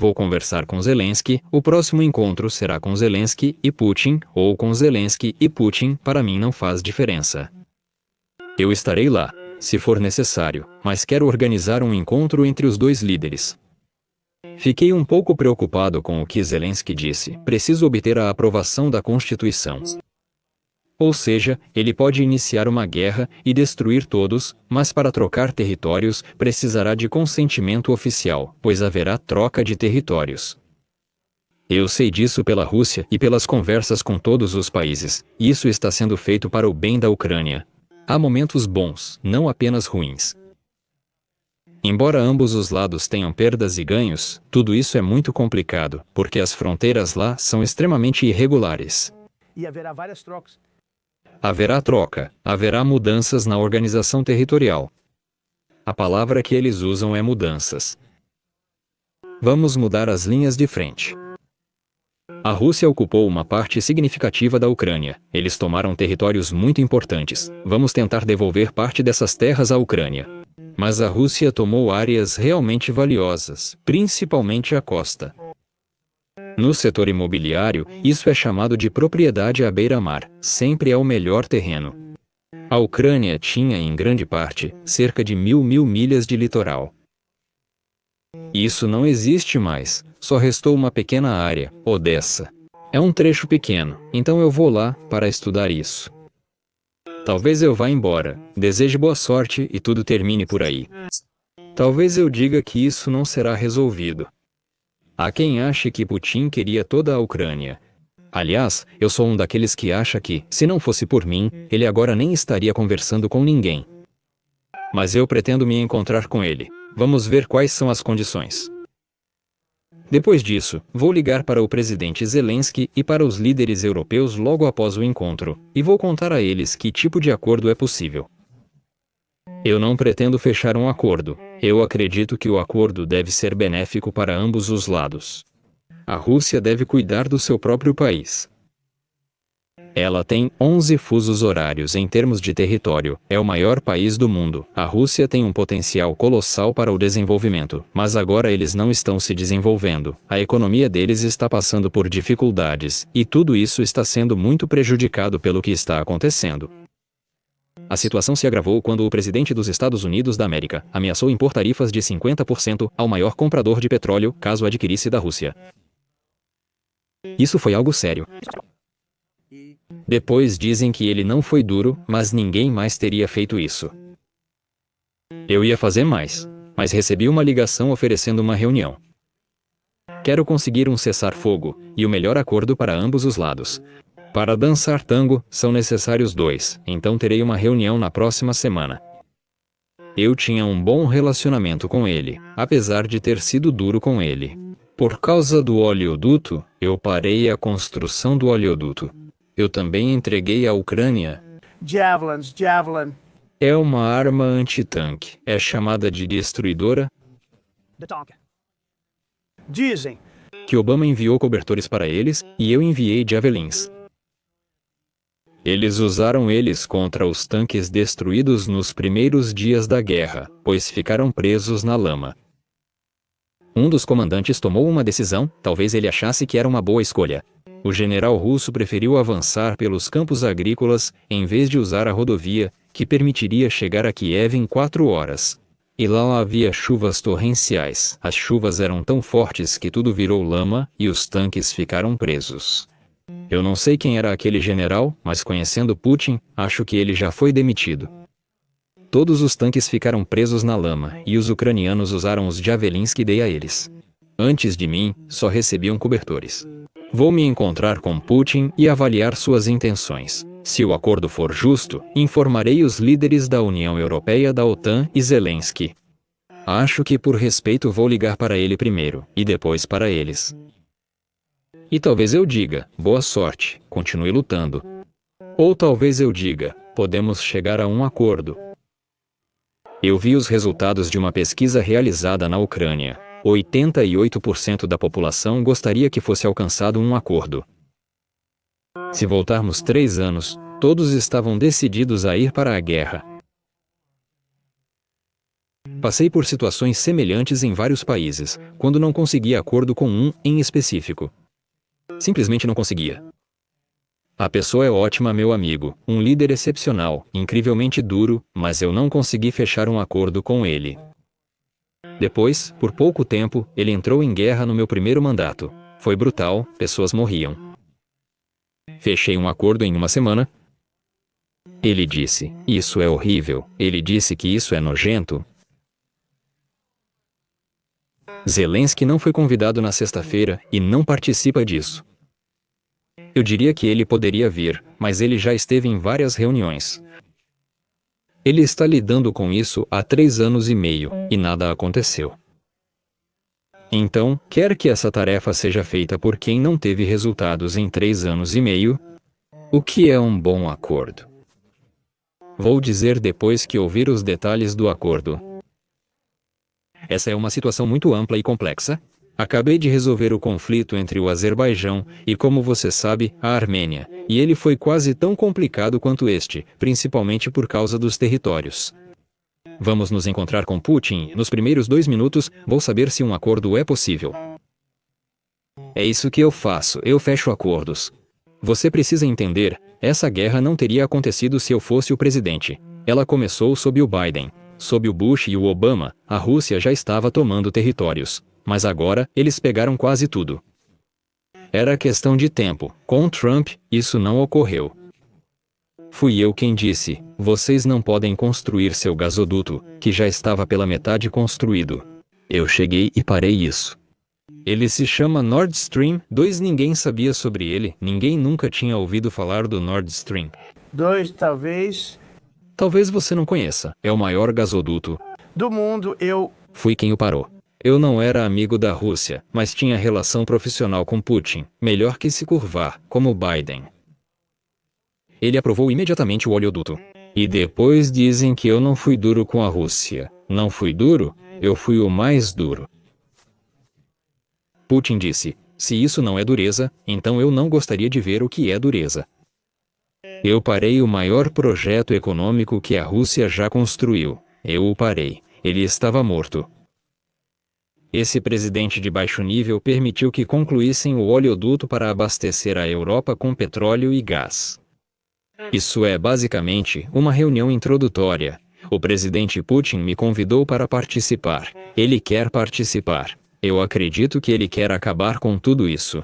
Vou conversar com Zelensky, o próximo encontro será com Zelensky e Putin, ou com Zelensky e Putin, para mim não faz diferença. Eu estarei lá, se for necessário, mas quero organizar um encontro entre os dois líderes. Fiquei um pouco preocupado com o que Zelensky disse. Preciso obter a aprovação da Constituição. Ou seja, ele pode iniciar uma guerra e destruir todos, mas para trocar territórios, precisará de consentimento oficial, pois haverá troca de territórios. Eu sei disso pela Rússia e pelas conversas com todos os países. Isso está sendo feito para o bem da Ucrânia. Há momentos bons, não apenas ruins. Embora ambos os lados tenham perdas e ganhos, tudo isso é muito complicado, porque as fronteiras lá são extremamente irregulares. E haverá várias trocas. Haverá troca, haverá mudanças na organização territorial. A palavra que eles usam é mudanças. Vamos mudar as linhas de frente. A Rússia ocupou uma parte significativa da Ucrânia. Eles tomaram territórios muito importantes. Vamos tentar devolver parte dessas terras à Ucrânia. Mas a Rússia tomou áreas realmente valiosas, principalmente a costa. No setor imobiliário, isso é chamado de propriedade à beira-mar. Sempre é o melhor terreno. A Ucrânia tinha, em grande parte, cerca de mil milhas de litoral. Isso não existe mais, só restou uma pequena área, Odessa. É um trecho pequeno, então eu vou lá para estudar isso. Talvez eu vá embora, deseje boa sorte e tudo termine por aí. Talvez eu diga que isso não será resolvido. Há quem ache que Putin queria toda a Ucrânia. Aliás, eu sou um daqueles que acha que, se não fosse por mim, ele agora nem estaria conversando com ninguém. Mas eu pretendo me encontrar com ele. Vamos ver quais são as condições. Depois disso, vou ligar para o presidente Zelensky e para os líderes europeus logo após o encontro, e vou contar a eles que tipo de acordo é possível. Eu não pretendo fechar um acordo. Eu acredito que o acordo deve ser benéfico para ambos os lados. A Rússia deve cuidar do seu próprio país. Ela tem 11 fusos horários em termos de território, é o maior país do mundo. A Rússia tem um potencial colossal para o desenvolvimento, mas agora eles não estão se desenvolvendo. A economia deles está passando por dificuldades, e tudo isso está sendo muito prejudicado pelo que está acontecendo. A situação se agravou quando o presidente dos Estados Unidos da América ameaçou impor tarifas de 50% ao maior comprador de petróleo caso adquirisse da Rússia. Isso foi algo sério. Depois dizem que ele não foi duro, mas ninguém mais teria feito isso. Eu ia fazer mais, mas recebi uma ligação oferecendo uma reunião. Quero conseguir um cessar-fogo, e o melhor acordo para ambos os lados. Para dançar tango, são necessários 2, então terei uma reunião na próxima semana. Eu tinha um bom relacionamento com ele, apesar de ter sido duro com ele. Por causa do oleoduto, eu parei a construção do oleoduto. Eu também entreguei à Ucrânia. Javelin. É uma arma antitanque. É chamada de destruidora. Dizem Que Obama enviou cobertores para eles, e eu enviei javelins. Eles usaram eles contra os tanques destruídos nos primeiros dias da guerra, pois ficaram presos na lama. Um dos comandantes tomou uma decisão, talvez ele achasse que era uma boa escolha. O general russo preferiu avançar pelos campos agrícolas, em vez de usar a rodovia, que permitiria chegar a Kiev em 4 horas. E lá havia chuvas torrenciais. As chuvas eram tão fortes que tudo virou lama, e os tanques ficaram presos. Eu não sei quem era aquele general, mas conhecendo Putin, acho que ele já foi demitido. Todos os tanques ficaram presos na lama, e os ucranianos usaram os javelins que dei a eles. Antes de mim, só recebiam cobertores. Vou me encontrar com Putin e avaliar suas intenções. Se o acordo for justo, informarei os líderes da União Europeia, da OTAN e Zelensky. Acho que por respeito vou ligar para ele primeiro, e depois para eles. E talvez eu diga, boa sorte, continue lutando. Ou talvez eu diga, podemos chegar a um acordo. Eu vi os resultados de uma pesquisa realizada na Ucrânia. 88% da população gostaria que fosse alcançado um acordo. Se voltarmos 3 anos, todos estavam decididos a ir para a guerra. Passei por situações semelhantes em vários países, quando não conseguia acordo com um em específico. Simplesmente não conseguia. A pessoa é ótima, meu amigo, um líder excepcional, incrivelmente duro, mas eu não consegui fechar um acordo com ele. Depois, por pouco tempo, ele entrou em guerra no meu primeiro mandato. Foi brutal, pessoas morriam. Fechei um acordo em uma semana. Ele disse, isso é horrível. Ele disse que isso é nojento. Zelensky não foi convidado na sexta-feira e não participa disso. Eu diria que ele poderia vir, mas ele já esteve em várias reuniões. Ele está lidando com isso há 3 anos e meio, e nada aconteceu. Então, quer que essa tarefa seja feita por quem não teve resultados em 3 anos e meio? O que é um bom acordo? Vou dizer depois que ouvir os detalhes do acordo. Essa é uma situação muito ampla e complexa. Acabei de resolver o conflito entre o Azerbaijão e, como você sabe, a Armênia, e ele foi quase tão complicado quanto este, principalmente por causa dos territórios. Vamos nos encontrar com Putin. Nos primeiros 2 minutos, vou saber se um acordo é possível. É isso que eu faço, eu fecho acordos. Você precisa entender, essa guerra não teria acontecido se eu fosse o presidente. Ela começou sob o Biden. Sob o Bush e o Obama, a Rússia já estava tomando territórios. Mas agora, eles pegaram quase tudo. Era questão de tempo. Com Trump, isso não ocorreu. Fui eu quem disse, vocês não podem construir seu gasoduto, que já estava pela metade construído. Eu cheguei e parei isso. Ele se chama Nord Stream 2. Ninguém sabia sobre ele, ninguém nunca tinha ouvido falar do Nord Stream 2, talvez. Talvez você não conheça, é o maior gasoduto Do mundo, Fui quem o parou. Eu não era amigo da Rússia, mas tinha relação profissional com Putin, melhor que se curvar, como Biden. Ele aprovou imediatamente o oleoduto. E depois dizem que eu não fui duro com a Rússia. Não fui duro? Eu fui o mais duro. Putin disse, se isso não é dureza, então eu não gostaria de ver o que é dureza. Eu parei o maior projeto econômico que a Rússia já construiu. Eu o parei. Ele estava morto. Esse presidente de baixo nível permitiu que concluíssem o oleoduto para abastecer a Europa com petróleo e gás. Isso é basicamente uma reunião introdutória. O presidente Putin me convidou para participar. Ele quer participar. Eu acredito que ele quer acabar com tudo isso.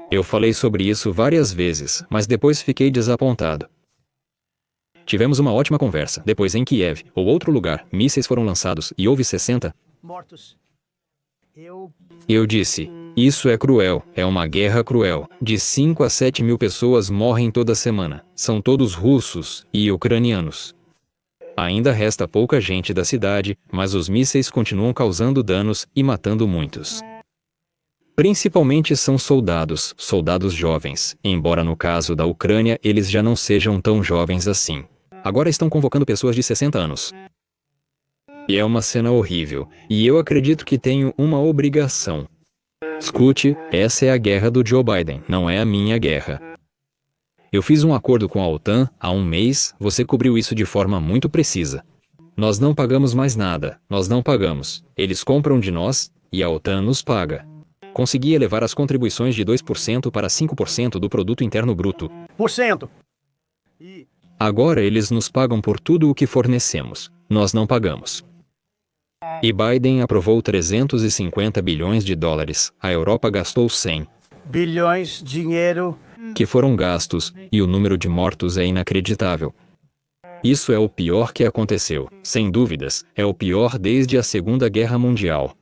Eu falei sobre isso várias vezes, mas depois fiquei desapontado. Tivemos uma ótima conversa. Depois em Kiev, ou outro lugar, mísseis foram lançados e houve 60 mortos. Eu disse, isso é cruel, é uma guerra cruel. De 5 a 7 mil pessoas morrem toda semana. São todos russos e ucranianos. Ainda resta pouca gente da cidade, mas os mísseis continuam causando danos e matando muitos. Principalmente são soldados jovens, embora no caso da Ucrânia eles já não sejam tão jovens assim. Agora estão convocando pessoas de 60 anos. E é uma cena horrível, e eu acredito que tenho uma obrigação. Escute, essa é a guerra do Joe Biden, não é a minha guerra. Eu fiz um acordo com a OTAN há 1 mês, você cobriu isso de forma muito precisa. Nós não pagamos mais nada, nós não pagamos. Eles compram de nós, e a OTAN nos paga. Consegui elevar as contribuições de 2% para 5% do produto interno bruto. Agora eles nos pagam por tudo o que fornecemos. Nós não pagamos. E Biden aprovou 350 bilhões de dólares. A Europa gastou 100 bilhões, dinheiro. Que foram gastos, e o número de mortos é inacreditável. Isso é o pior que aconteceu. Sem dúvidas, é o pior desde a Segunda Guerra Mundial.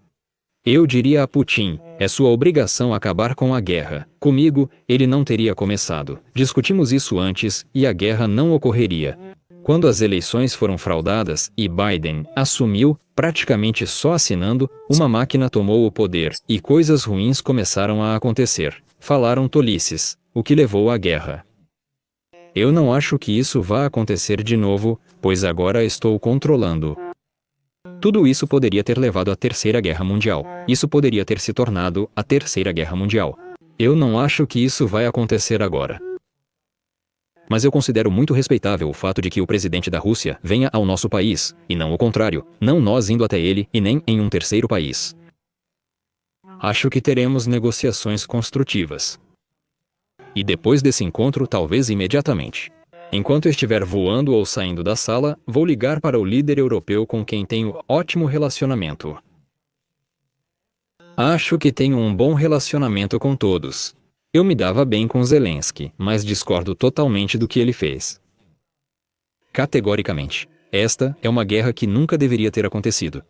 Eu diria a Putin, é sua obrigação acabar com a guerra. Comigo, ele não teria começado. Discutimos isso antes, e a guerra não ocorreria. Quando as eleições foram fraudadas, e Biden assumiu, praticamente só assinando, uma máquina tomou o poder, e coisas ruins começaram a acontecer. Falaram tolices, o que levou à guerra. Eu não acho que isso vá acontecer de novo, pois agora estou controlando. Tudo isso poderia ter levado à Terceira Guerra Mundial. Isso poderia ter se tornado a Terceira Guerra Mundial. Eu não acho que isso vai acontecer agora. Mas eu considero muito respeitável o fato de que o presidente da Rússia venha ao nosso país, e não o contrário, não nós indo até ele e nem em um terceiro país. Acho que teremos negociações construtivas. E depois desse encontro, talvez imediatamente. Enquanto estiver voando ou saindo da sala, vou ligar para o líder europeu com quem tenho ótimo relacionamento. Acho que tenho um bom relacionamento com todos. Eu me dava bem com Zelensky, mas discordo totalmente do que ele fez. Categoricamente. Esta é uma guerra que nunca deveria ter acontecido.